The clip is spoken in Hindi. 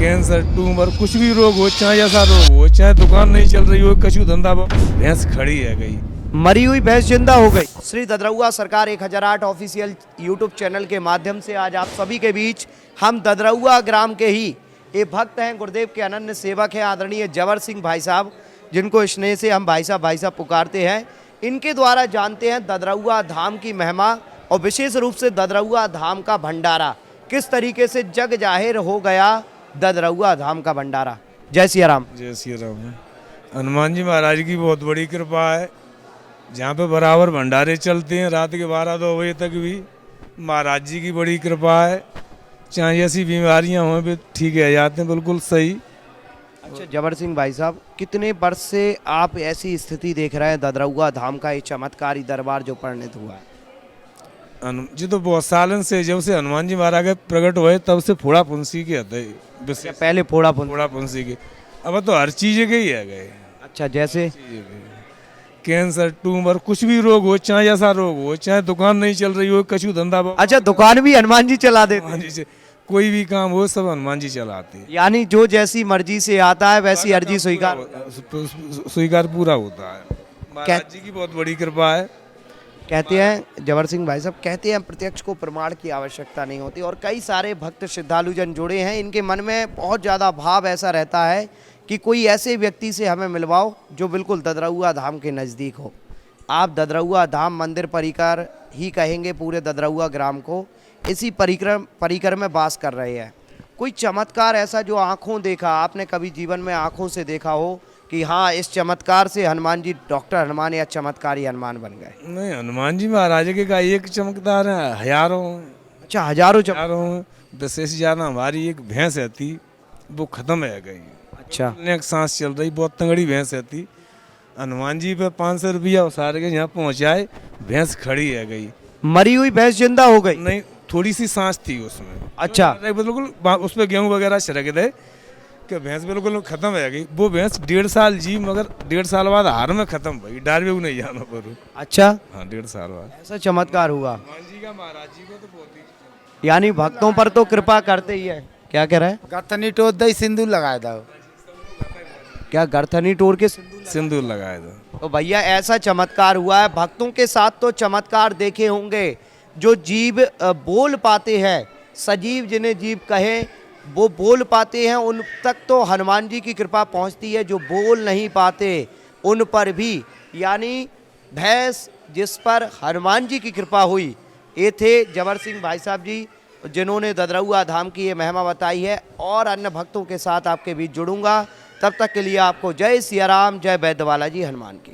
कैंसर, ट्यूमर, कुछ भी रोग हो, चाहे ऐसा रोग हो, चाहे दुकान नहीं चल रही हो, कछु धंधा, भैंस खड़ी है गई। मरी हुई भैंस जिंदा हो गई। श्री ददरउआ सरकार 1008 ऑफिशियल यूट्यूब चैनल के माध्यम से आज आप सभी के बीच हम ददरउआ ग्राम के ही ये भक्त हैं, गुरुदेव के अनन्य सेवक हैं, आदरणीय जबर सिंह भाई साहब, जिनको स्नेह से हम भाई साहब पुकारते हैं। इनके द्वारा जानते हैं ददरउआ धाम की महिमा और विशेष रूप से ददरउआ धाम का भंडारा किस तरीके से जग जाहिर हो गया। ददरउआ धाम का भंडारा। जय सिया राम। जय श्री राम। हनुमान जी महाराज की बहुत बड़ी कृपा है, जहाँ पे बराबर भंडारे चलते हैं रात के 12-2 बजे तक भी। महाराज जी की बड़ी कृपा है, चाहे ऐसी बीमारियाँ हों भी ठीक है जाते हैं, बिल्कुल सही। अच्छा जबर सिंह भाई साहब, कितने वर्ष से आप ऐसी स्थिति देख रहे हैं ददरउआ धाम का ये चमत्कारी दरबार जो परिणित हुआ है? जी तो बहुत सालन से, जब से हनुमान जी महाराज के प्रकट हुए तब से फोड़ा फुंसी के हते क्या पहले फोड़ा फुंसी के, अब तो हर चीज के ही है गए। अच्छा, जैसे कैंसर, ट्यूमर, कुछ भी रोग हो, चाहे ऐसा रोग हो, चाहे दुकान नहीं चल रही हो, कछु धंधा, अच्छा दुकान भी हनुमान जी चला देते हैं? हनुमान जी से कोई भी काम हो सब हनुमान जी चलाते हैं। यानी जो जैसी मर्जी से आता है वैसी अर्जी स्वीकार पूरा होता है। महाराज जी की बहुत बड़ी कृपा है। कहते हैं जबर सिंह भाई साहब, कहते हैं प्रत्यक्ष को प्रमाण की आवश्यकता नहीं होती और कई सारे भक्त श्रद्धालु जन जुड़े हैं, इनके मन में बहुत ज़्यादा भाव ऐसा रहता है कि कोई ऐसे व्यक्ति से हमें मिलवाओ जो बिल्कुल ददरउआ धाम के नज़दीक हो। आप ददरउआ धाम मंदिर परिकर ही कहेंगे पूरे ददरउआ ग्राम को, इसी परिकर में वास कर रहे हैं। कोई चमत्कार ऐसा जो आँखों देखा, आपने कभी जीवन में आँखों से देखा हो कि हाँ इस चमत्कार से हनुमान जी डॉक्टर हनुमान या चमत्कारी हनुमान बन गए? नहीं, हनुमान जी महाराज के का एक चमत्कार है, हजारों। अच्छा, हजारों विशेष जाना हमारी एक भैंस है थी, वो खत्म है गई। अच्छा, एक सांस चल रही, बहुत तंगड़ी भैंस है थी। हनुमान जी पे 500 रुपया उसार के यहाँ पहुँचाए, भैंस खड़ी है गई। मरी हुई भैंस जिंदा हो गई? नहीं, थोड़ी सी सांस थी उसमें। अच्छा, बिल्कुल उस पर गेहूँ वगैरह छिड़क दे कि भैंस बिल्कुल खत्म है गई। वो भैंस 1.5 साल जी, मगर 1.5 साल बाद हार में खत्म भाई, डार भी नहीं जाना पर। अच्छा, हाँ 1.5 साल बाद ऐसा चमत्कार हुआ। हनुमान जी का, महाराज जी को तो बहुत ही, यानी भक्तों पर तो कृपा करते ही है। क्या कह रहे हैं? गथनी टोद दई सिंदूर लगाया था। क्या गर्थनी टोर के सिंदूर लगाया था। तो भैया ऐसा चमत्कार हुआ है। भक्तों के साथ तो चमत्कार देखे होंगे, जो जीव बोल पाते हैं, सजीव जिन्हें जीव कहें, वो बोल पाते हैं, उन तक तो हनुमान जी की कृपा पहुंचती है। जो बोल नहीं पाते उन पर भी, यानी भैंस जिस पर हनुमान जी की कृपा हुई, ये थे जबर सिंह भाई साहब जी, जिन्होंने ददरउआ धाम की ये महिमा बताई है। और अन्य भक्तों के साथ आपके बीच जुड़ूंगा, तब तक के लिए आपको जय सिया राम, जय बैद्यवाला जी हनुमान की।